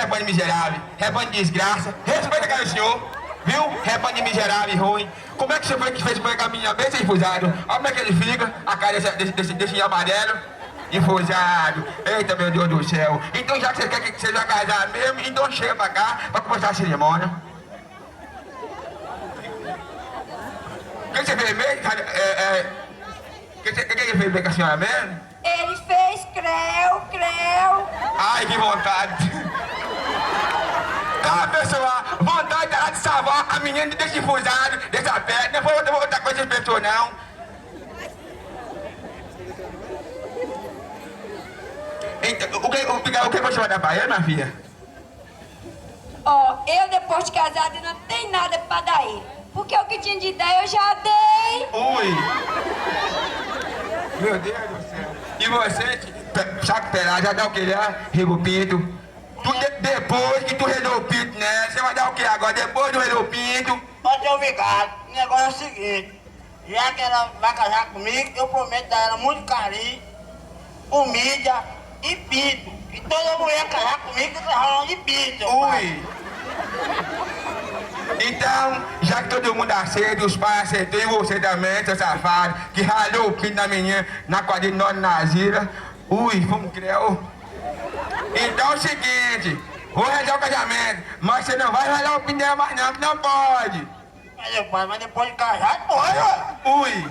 rebanho miserável, rebanho de desgraça. Respeita aquele senhor, viu? Rebanho de miserável e ruim. Como é que você foi que fez com a minha bem sem enfusado? Olha como é que ele fica, a cara desse amarelo. Enfusado. Eita, meu Deus do céu. Então já que você quer que seja casado mesmo, então chega pra cá pra começar a cerimônia. O que você fez mesmo? O que ele fez bem com a senhora mesmo? Ele fez creu. Ai, que vontade. Ah, pessoal, vontade dela de salvar a menina desse enfusado, dessa pedra. Não foi outra coisa que pensou, não. Então, o que você vai dar pra ele, minha filha? Ó, eu depois de casada não tenho nada pra dar ele. Porque o que tinha de dar eu já dei. Ui! Meu Deus do céu. E você, saco pelado, já dá o que lá? Rego o pinto. Depois que tu regou o pinto, né? Você vai dar o que agora? Depois do rego o pinto? Pode ser obrigado. O negócio é o seguinte. Já que ela vai casar comigo, eu prometo dar ela muito carinho, comida e pinto. E toda mulher casar comigo tem que rolar de pinto. Ui! Então, já que todo mundo aceita, os pais aceitam, e você também, seu safado, que ralou o pinto da menina na quadrilha de Nona Nazira. Ui, vamos creu. Então é o seguinte, vou realizar o casamento, mas você não vai ralar o pinto dela mais não, que não pode. Mas depois de casar, pode, ué. Ui!